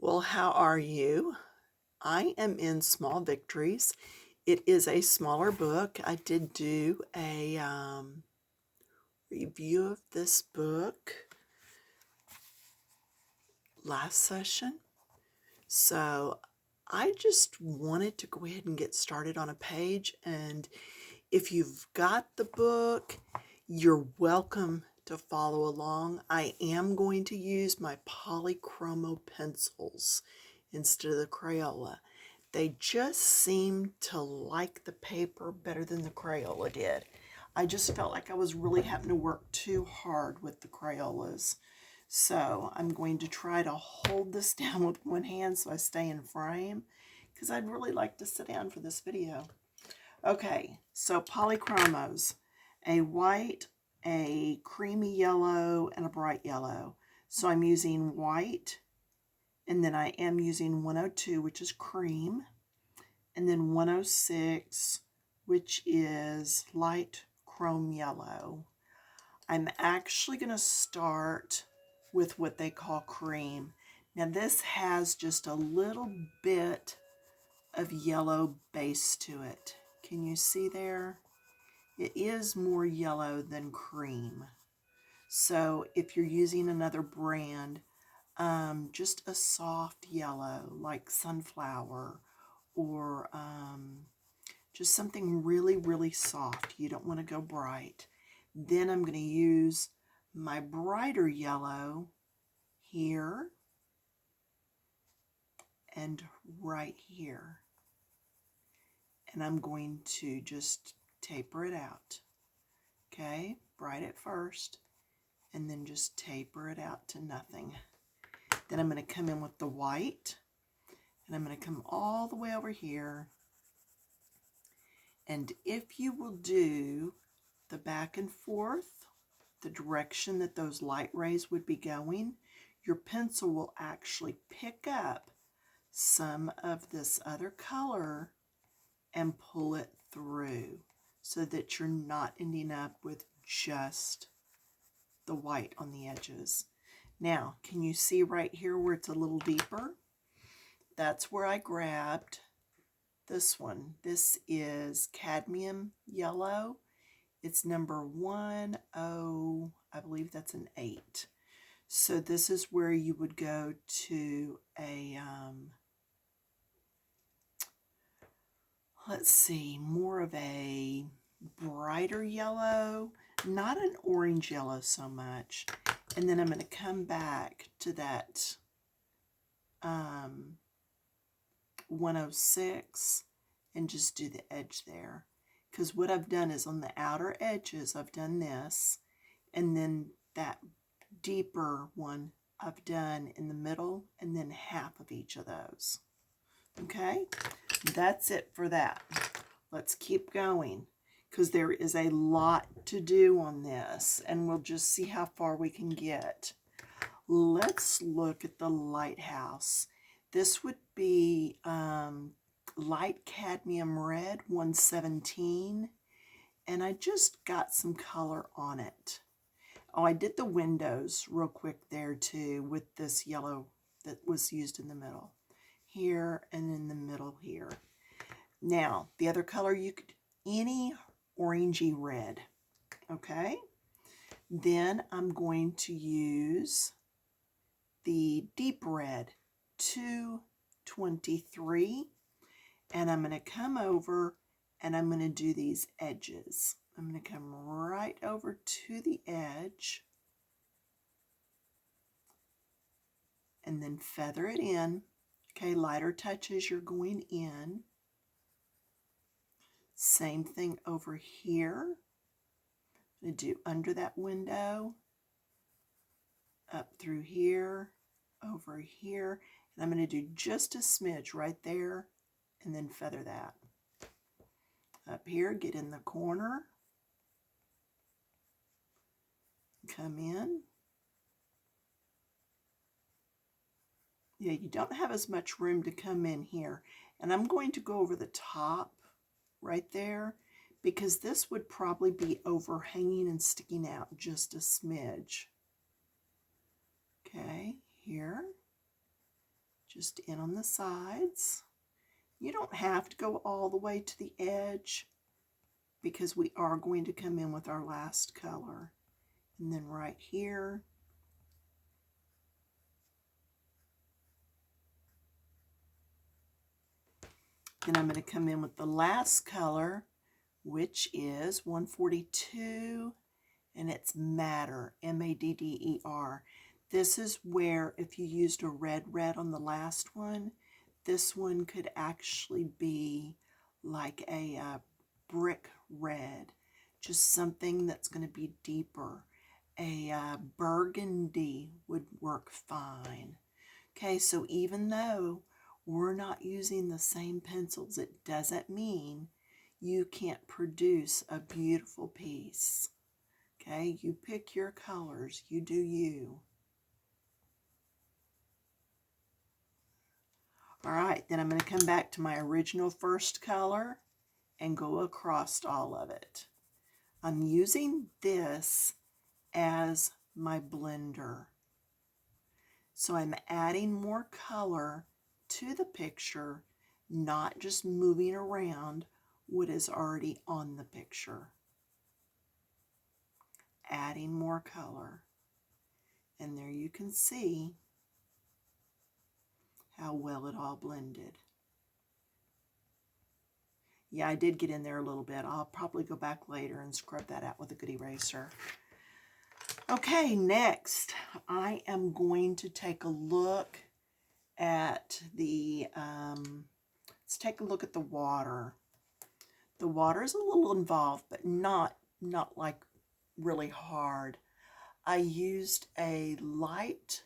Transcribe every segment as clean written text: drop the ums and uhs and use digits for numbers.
Well, how are you? I am in Small Victories. It is a smaller book. I did do a review of this book last session. So I just wanted to go ahead and get started on a page. And if you've got the book, you're welcome to follow along. I am going to use my Polychromo pencils instead of the Crayola. They just seemed to like the paper better than the Crayola did. I just felt like I was really having to work too hard with the Crayolas. So I'm going to try to hold this down with one hand so I stay in frame, because I'd really like to sit down for this video. Okay, so Polychromos, a white, a creamy yellow, and a bright yellow. So I'm using white, and then I am using 102, which is cream, and then 106, which is light chrome yellow. I'm actually going to start with what they call cream. Now this has just a little bit of yellow base to it. Can you see there? It is more yellow than cream. So if you're using another brand, just a soft yellow like sunflower, or just something really, really soft. You don't want to go bright. Then I'm going to use my brighter yellow here and right here. And I'm going to just taper it out. Okay, bright at first, and then just taper it out to nothing. Then I'm going to come in with the white, and I'm going to come all the way over here. And if you will do the back and forth, the direction that those light rays would be going, your pencil will actually pick up some of this other color and pull it through, so that you're not ending up with just the white on the edges. Now, can you see right here where it's a little deeper? That's where I grabbed this one. This is cadmium yellow. It's number 10, I believe that's an 8. So this is where you would go to a, let's see, more of a brighter yellow, not an orange yellow so much. And then I'm going to come back to that 106 and just do the edge there. Because what I've done is on the outer edges, I've done this, and then that deeper one I've done in the middle, and then half of each of those. Okay, that's it for that. Let's keep going, because there is a lot to do on this, and we'll just see how far we can get. Let's look at the lighthouse. This would be light cadmium red 117, and I just got some color on it. Oh, I did the windows real quick there too with this yellow that was used in the middle here and in the middle here. Now the other color, you could any orangey red. Okay, then I'm going to use the deep red 223, and I'm going to come over and I'm going to do these edges. I'm going to come right over to the edge and then feather it in. Okay, lighter touches, you're going in. Same thing over here. I'm going to do under that window, up through here, over here, and I'm going to do just a smidge right there and then feather that. Up here, get in the corner, come in. Yeah, you don't have as much room to come in here. And I'm going to go over the top right there, because this would probably be overhanging and sticking out just a smidge. Okay, here. just in on the sides. You don't have to go all the way to the edge because we are going to come in with our last color. And then right here, then I'm going to come in with the last color, which is 142, and it's Madder, M-A-D-D-E-R. This is where if you used a red on the last one, this one could actually be like a brick red, just something that's going to be deeper. A burgundy would work fine. Okay, so even though we're not using the same pencils, it doesn't mean you can't produce a beautiful piece. Okay, you pick your colors, you do you. All right, then I'm going to come back to my original first color and go across all of it. I'm using this as my blender. So I'm adding more color to the picture, not just moving around what is already on the picture. Adding more color. And there you can see how well it all blended. Yeah, I did get in there a little bit. I'll probably go back later and scrub that out with a good eraser. Okay, next, I am going to take a look at the, let's take a look at the water. The water is a little involved, but not like really hard. I used a light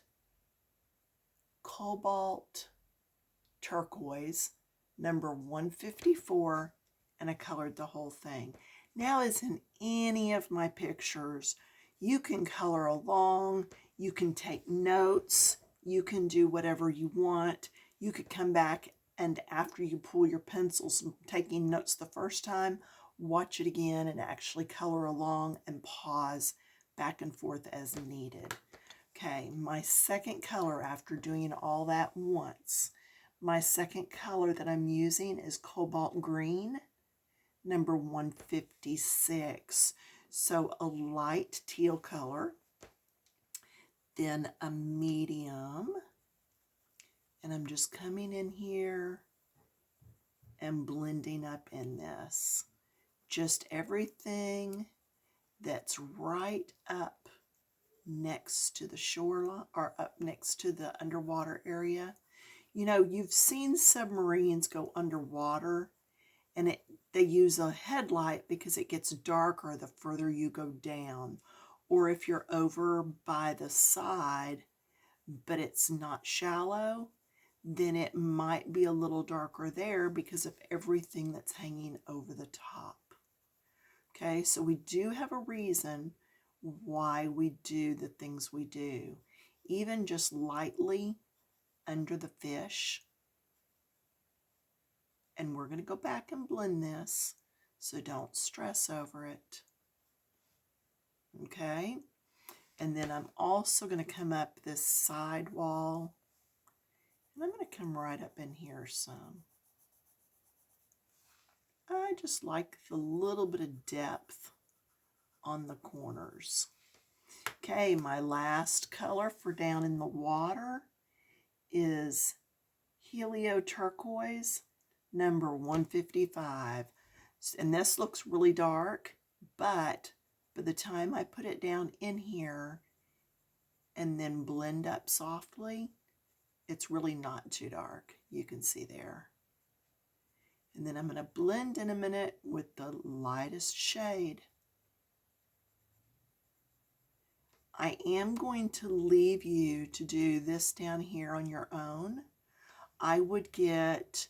cobalt turquoise, number 154, and I colored the whole thing. Now, as in any of my pictures, you can color along, you can take notes, you can do whatever you want. You could come back and after you pull your pencils and taking notes the first time, watch it again and actually color along and pause back and forth as needed. Okay, my second color after doing all that once, my second color that I'm using is cobalt green, number 156. So a light teal color, then a medium, and I'm just coming in here and blending up in this. Just everything that's right up next to the shoreline or up next to the underwater area. You know, you've seen submarines go underwater and they use a headlight because it gets darker the further you go down. Or if you're over by the side, but it's not shallow, then it might be a little darker there because of everything that's hanging over the top. Okay, so we do have a reason why we do the things we do. Even just lightly under the fish. And we're going to go back and blend this, so don't stress over it. Okay, and then I'm also going to come up this side wall, and I'm going to come right up in here some. I just like the little bit of depth on the corners. Okay, my last color for down in the water is Helio Turquoise, number 155. And this looks really dark, but by the time I put it down in here and then blend up softly, it's really not too dark. You can see there. And then I'm going to blend in a minute with the lightest shade. I am going to leave you to do this down here on your own. I would get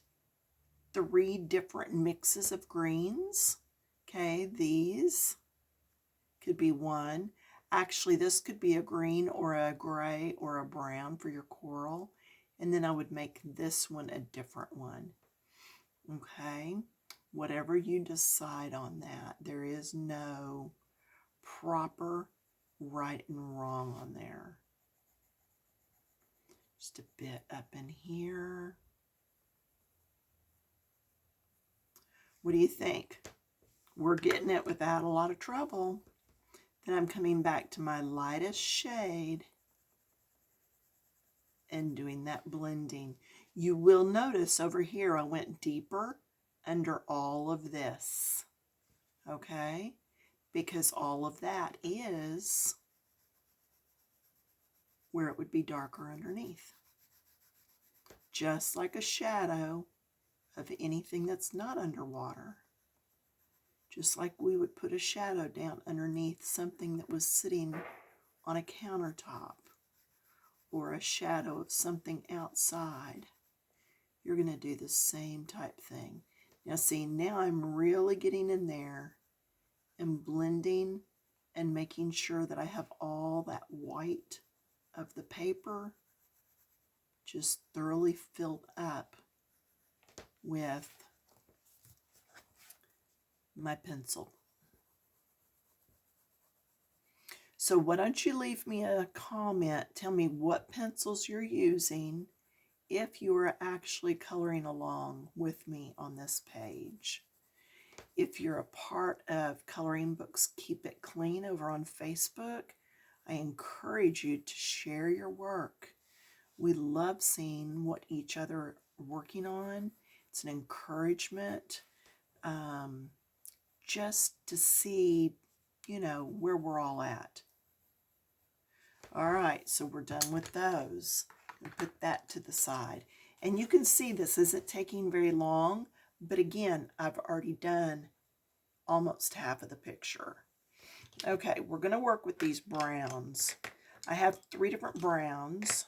3 different mixes of greens. Okay, these could be one. Actually, this could be a green or a gray or a brown for your coral. And then I would make this one a different one. Okay, whatever you decide on that. There is no proper right and wrong on there. Just a bit up in here. What do you think? We're getting it without a lot of trouble. Then I'm coming back to my lightest shade and doing that blending. You will notice over here I went deeper under all of this, okay? Because all of that is where it would be darker underneath. Just like a shadow of anything that's not underwater. Just like we would put a shadow down underneath something that was sitting on a countertop or a shadow of something outside. You're going to do the same type thing. Now see, now I'm really getting in there and blending and making sure that I have all that white of the paper just thoroughly filled up with my pencil. So why don't you leave me a comment, tell me what pencils you're using if you are actually coloring along with me on this page. If you're a part of Coloring Books Keep It Clean over on Facebook, I encourage you to share your work. We love seeing what each other are working on. It's an encouragement just to see, you know, where we're all at. All right, so we're done with those. We'll put that to the side. And you can see this isn't taking very long, but again, I've already done almost half of the picture. Okay, we're going to work with these browns. I have 3 different browns.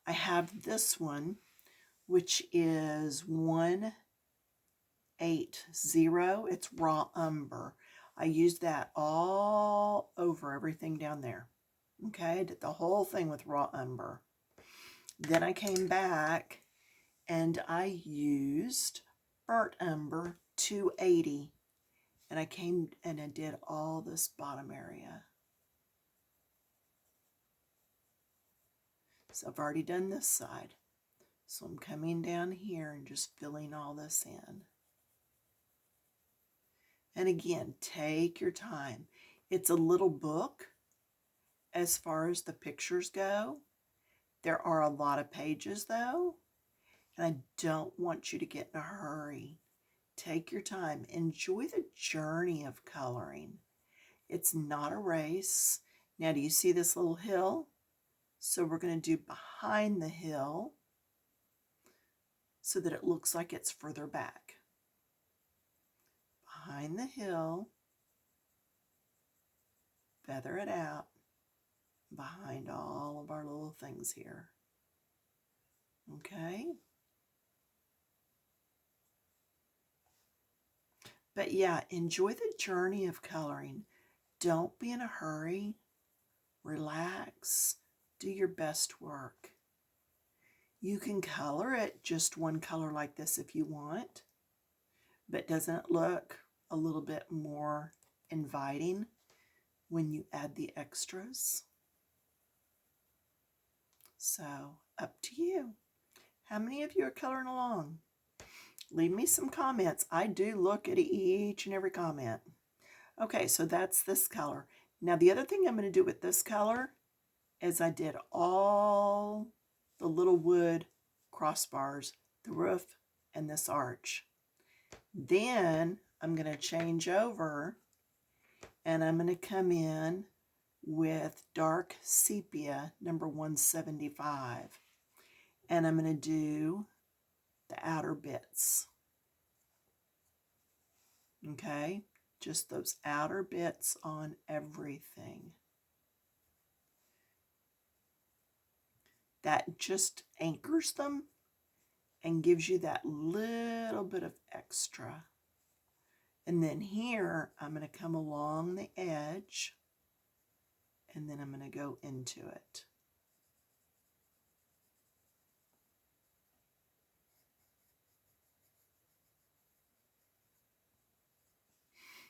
I have this one, which is 180. It's raw umber. I used that all over everything down there. Okay, I did the whole thing with raw umber. Then I came back and I used burnt umber 280. And I came and I did all this bottom area. So I've already done this side. So I'm coming down here and just filling all this in. And again, take your time. It's a little book as far as the pictures go. There are a lot of pages though, and I don't want you to get in a hurry. Take your time. Enjoy the journey of coloring. It's not a race. Now, do you see this little hill? So we're going to do behind the hill so that it looks like it's further back. Behind the hill, feather it out behind all of our little things here. Okay? But yeah, enjoy the journey of coloring. Don't be in a hurry. Relax. Do your best work. You can color it just one color like this if you want, but doesn't it look a little bit more inviting when you add the extras? So, up to you. How many of you are coloring along? Leave me some comments. I do look at each and every comment. Okay, so that's this color. Now, the other thing I'm going to do with this color is I did all the little wood crossbars, the roof, and this arch. Then I'm going to change over and I'm going to come in with dark sepia number 175. And I'm going to do the outer bits. Okay, just those outer bits on everything. That just anchors them and gives you that little bit of extra. And then here, I'm going to come along the edge and then I'm going to go into it.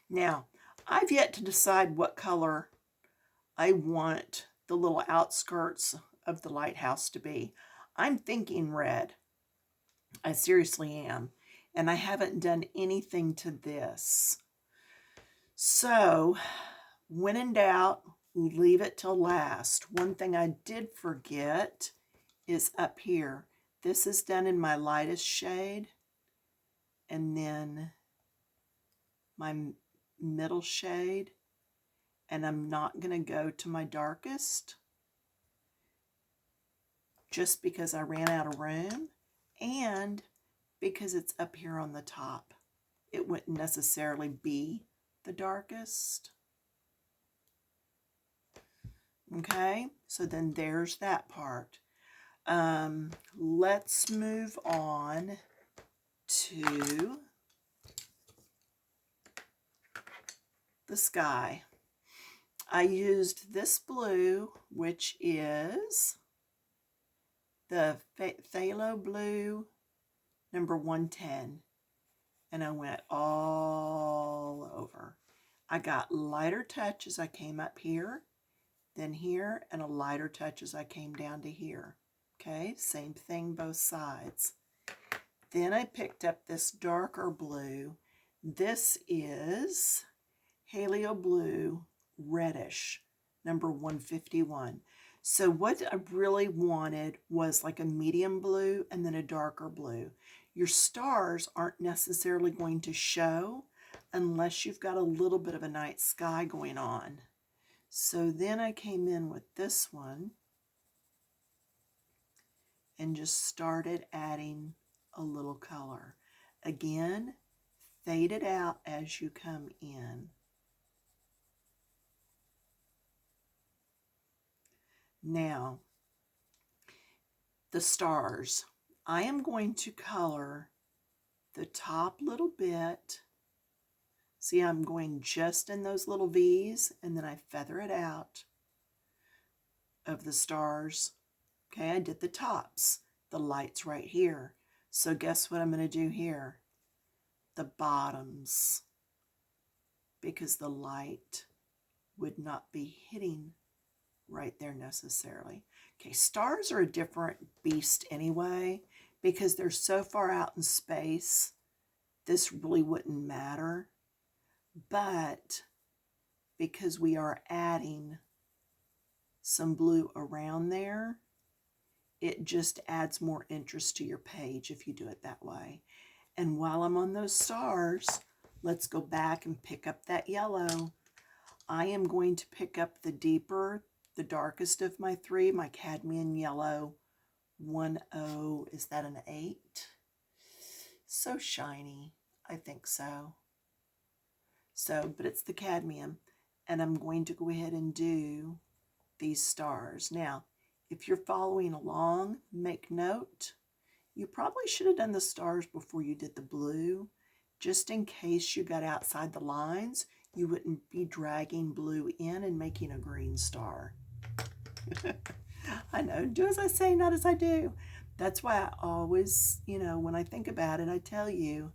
Now, I've yet to decide what color I want the little outskirts of the lighthouse to be. I'm thinking red. I seriously am. And I haven't done anything to this. So, when in doubt, leave it till last. One thing I did forget is up here. This is done in my lightest shade, and then my middle shade, and I'm not going to go to my darkest just because I ran out of room and because it's up here on the top. It wouldn't necessarily be the darkest. Okay, so then there's that part. Let's move on to the sky. I used this blue, which is the Phthalo Blue number 110, and I went all over. I got lighter touch as I came up here, then here, and a lighter touch as I came down to here. Okay, same thing both sides. Then I picked up this darker blue. This is Halio Blue Reddish, number 151. So what I really wanted was like a medium blue and then a darker blue. Your stars aren't necessarily going to show unless you've got a little bit of a night sky going on. So then I came in with this one and just started adding a little color. Again, fade it out as you come in. Now, the stars. I am going to color the top little bit. See, I'm going just in those little V's, and then I feather it out of the stars. Okay, I did the tops. The light's right here. So guess what I'm going to do here? The bottoms, because the light would not be hitting right there necessarily. Okay, stars are a different beast anyway, because they're so far out in space, this really wouldn't matter. But because we are adding some blue around there, it just adds more interest to your page if you do it that way. And while I'm on those stars, let's go back and pick up that yellow. I am going to pick up the deeper, the darkest of my three, my cadmium yellow 10. Is that an 8? So shiny. I think so. But it's the cadmium, and I'm going to go ahead and do these stars. Now, if you're following along, make note, you probably should have done the stars before you did the blue, just in case you got outside the lines, you wouldn't be dragging blue in and making a green star. I know, do as I say, not as I do. That's why I always, when I think about it, I tell you,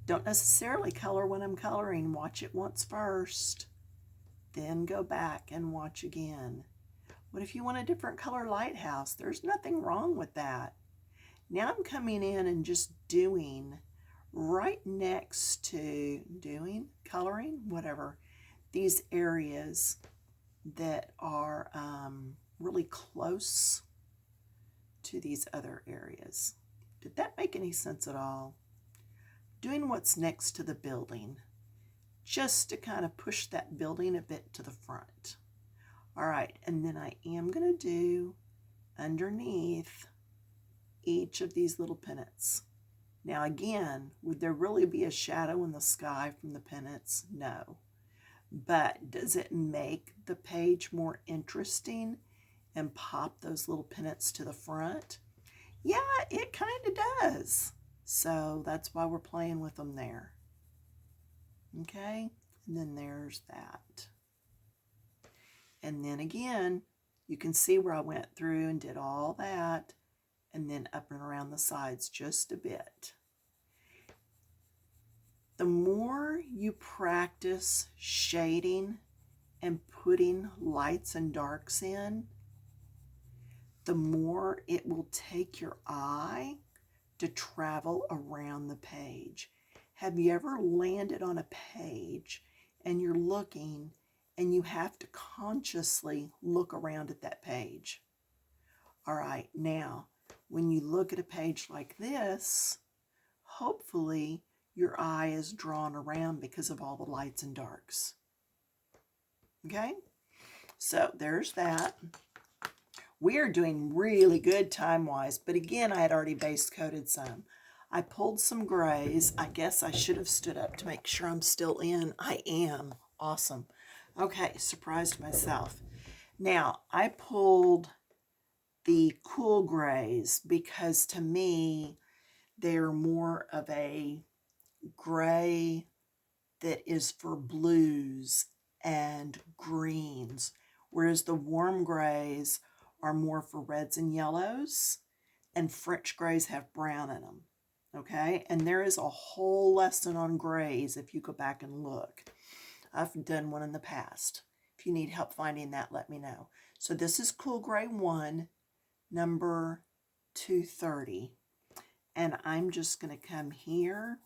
don't necessarily color when I'm coloring. Watch it once first, then go back and watch again. What if you want a different color lighthouse? There's nothing wrong with that. Now I'm coming in and just doing right next to coloring, whatever, these areas that are really close to these other areas. Did that make any sense at all? Doing what's next to the building, just to kind of push that building a bit to the front. All right, and then I am going to do underneath each of these little pennants. Now again, would there really be a shadow in the sky from the pennants? No. But does it make the page more interesting and pop those little pennants to the front? Yeah, it kind of does. So that's why we're playing with them there. Okay, and then there's that. And then again, you can see where I went through and did all that, and then up and around the sides just a bit. The more you practice shading and putting lights and darks in, the more it will take your eye to travel around the page. Have you ever landed on a page and you're looking and you have to consciously look around at that page? All right, now, when you look at a page like this, hopefully your eye is drawn around because of all the lights and darks. Okay, so there's that. We are doing really good time-wise, but again, I had already base coated some. I pulled some grays. I guess I should have stood up to make sure I'm still in. I am. Awesome. Okay, surprised myself. Now, I pulled the cool grays because to me, they're more of a gray that is for blues and greens, whereas the warm grays are more for reds and yellows, and French grays have brown in them. Okay, and there is a whole lesson on grays if you go back and look. I've done one in the past. If you need help finding that, let me know. So this is Cool Gray 1, number 230. And I'm just going to come here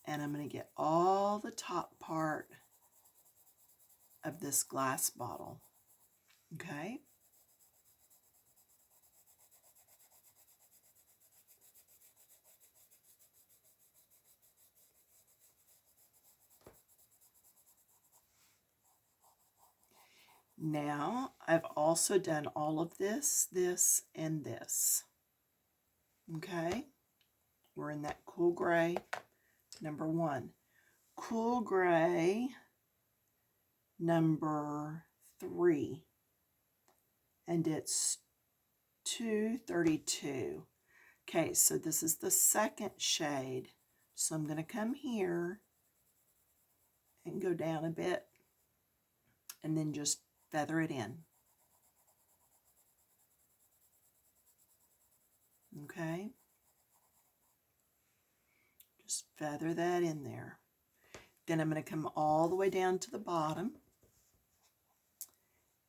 and I'm going to get all the top part of this glass bottle. Okay. Now, I've also done all of this, this, and this. Okay. We're in that Cool Gray number 1. Cool Gray number 3. And it's 232. Okay, so this is the second shade. So I'm going to come here and go down a bit and then just feather it in. Okay, just feather that in there. Then I'm going to come all the way down to the bottom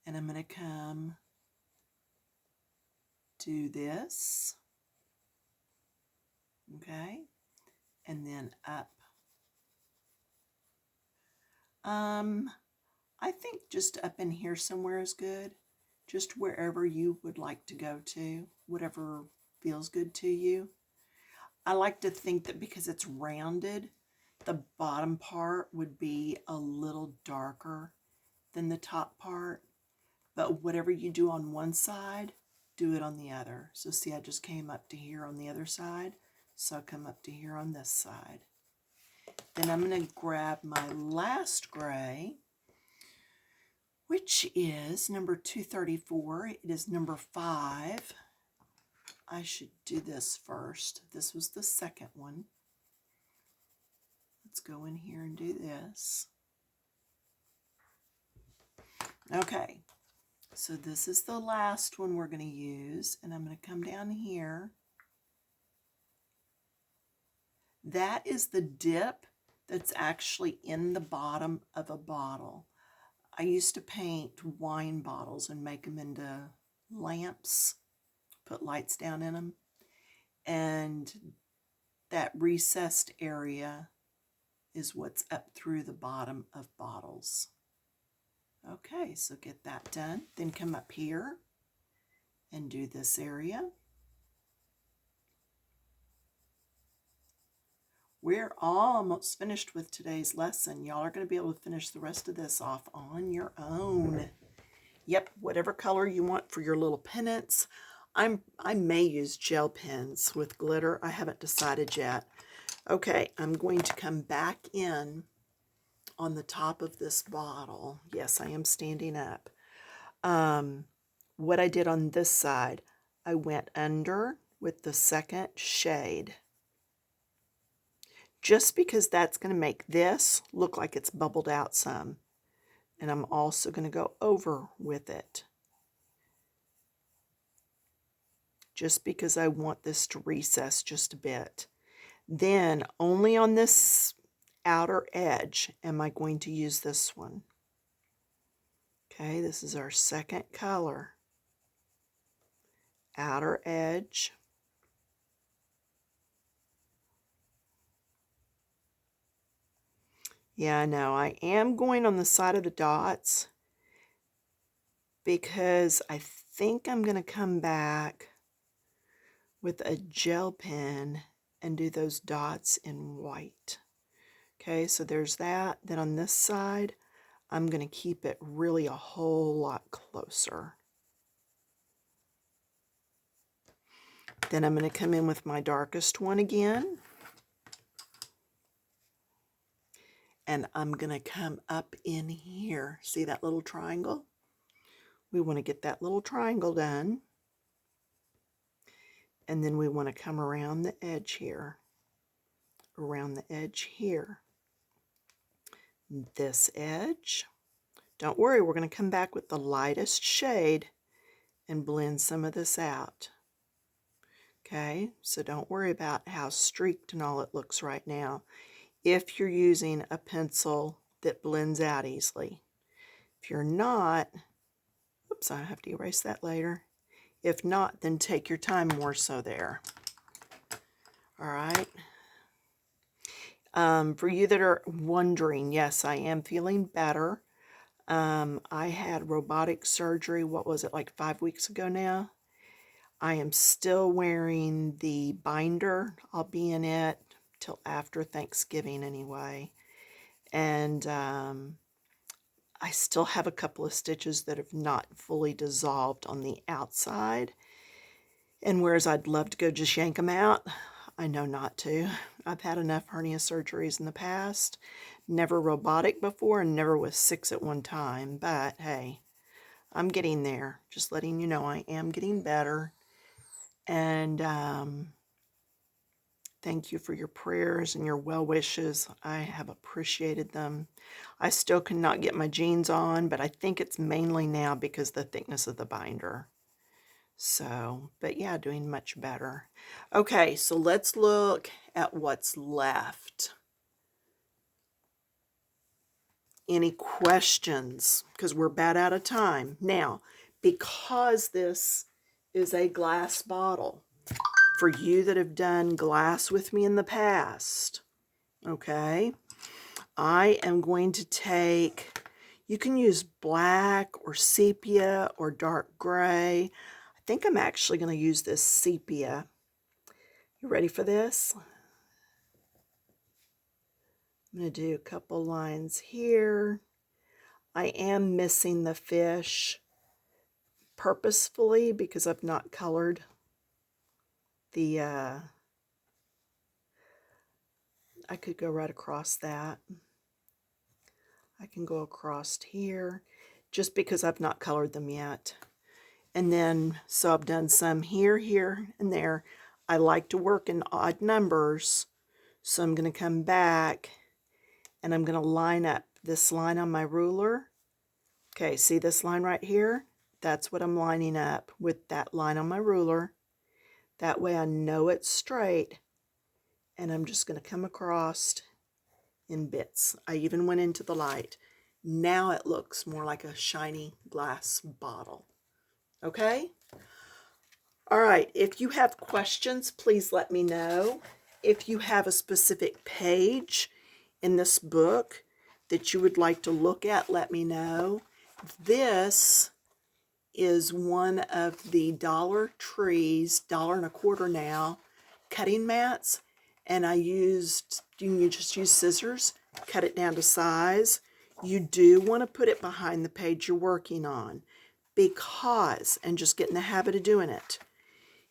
and I'm going to come do this. Okay, and then up. I think just up in here somewhere is good. Just wherever you would like to go to, whatever feels good to you. I like to think that because it's rounded, the bottom part would be a little darker than the top part. But whatever you do on one side, do it on the other. So see, I just came up to here on the other side. So I'll come up to here on this side. Then I'm going to grab my last gray, which is number 234. It is number 5. I should do this first. This was the second one. Let's go in here and do this. Okay, so this is the last one we're going to use, and I'm going to come down here. That is the dip that's actually in the bottom of a bottle. I used to paint wine bottles and make them into lamps, put lights down in them, and that recessed area is what's up through the bottom of bottles. Okay, so get that done. Then come up here and do this area. We're almost finished with today's lesson. Y'all are going to be able to finish the rest of this off on your own. Yep, whatever color you want for your little pennants. I may use gel pens with glitter. I haven't decided yet. Okay, I'm going to come back in on the top of this bottle. Yes, I am standing up. What I did on this side, I went under with the second shade. Just because that's going to make this look like it's bubbled out some. And I'm also going to go over with it. Just because I want this to recess just a bit. Then only on this outer edge am I going to use this one. Okay, this is our second color. Outer edge. Yeah, I know. I am going on the side of the dots because I think I'm going to come back with a gel pen and do those dots in white. Okay, so there's that. Then on this side, I'm going to keep it really a whole lot closer. Then I'm going to come in with my darkest one again. And I'm going to come up in here. See that little triangle? We want to get that little triangle done. And then we want to come around the edge here. Around the edge here. This edge. Don't worry, we're going to come back with the lightest shade and blend some of this out. Okay, so don't worry about how streaked and all it looks right now if you're using a pencil that blends out easily. If you're not, oops, I have to erase that later. If not, then take your time more so there. All right. For you that are wondering, yes, I am feeling better. I had robotic surgery, what was it, like 5 weeks ago now? I am still wearing the binder. I'll be in it till after Thanksgiving anyway. And I still have a couple of stitches that have not fully dissolved on the outside. And whereas I'd love to go just yank them out, I know not to. I've had enough hernia surgeries in the past. Never robotic before and never with 6 at one time. But hey, I'm getting there. Just letting you know I am getting better. And thank you for your prayers and your well wishes. I have appreciated them. I still cannot get my jeans on, but I think it's mainly now because of the thickness of the binder. So, but yeah, doing much better. Okay, so let's look at what's left. Any questions? Because we're about out of time. Now, because this is a glass bottle, for you that have done glass with me in the past, okay, I am going to take, you can use black or sepia or dark gray. I think I'm actually going to use this sepia. You ready for this? I'm going to do a couple lines here. I am missing the fish purposefully because I've not colored the, I could go right across that. I can go across here just because I've not colored them yet. And then, so I've done some here, here, and there. I like to work in odd numbers, so I'm going to come back and I'm going to line up this line on my ruler. Okay, see this line right here? That's what I'm lining up with that line on my ruler. That way I know it's straight, and I'm just going to come across in bits. I even went into the light. Now it looks more like a shiny glass bottle. Okay? All right, if you have questions, please let me know. If you have a specific page in this book that you would like to look at, let me know. This is one of the Dollar Trees, $1.25 now, cutting mats. And I used, you can just use scissors, cut it down to size. You do want to put it behind the page you're working on because, and just get in the habit of doing it,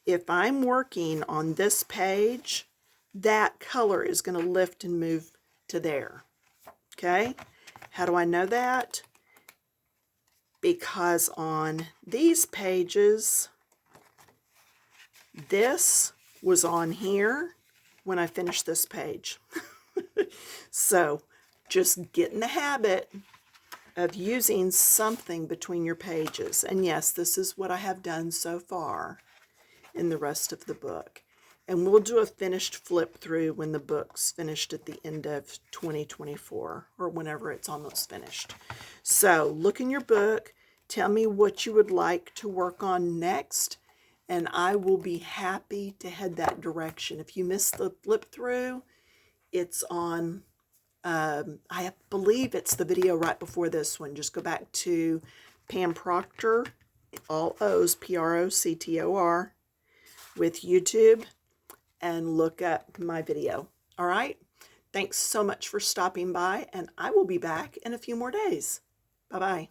if I'm working on this page, that color is going to lift and move to there. Okay? How do I know that? Because on these pages, this was on here when I finished this page. So just get in the habit of using something between your pages. And yes, this is what I have done so far in the rest of the book. And we'll do a finished flip through when the book's finished at the end of 2024 or whenever it's almost finished. So look in your book, tell me what you would like to work on next, and I will be happy to head that direction. If you missed the flip through, it's on, I believe it's the video right before this one. Just go back to Pam Proctor, all O's, Proctor, with YouTube, and look up my video. All right? Thanks so much for stopping by, and I will be back in a few more days. Bye-bye.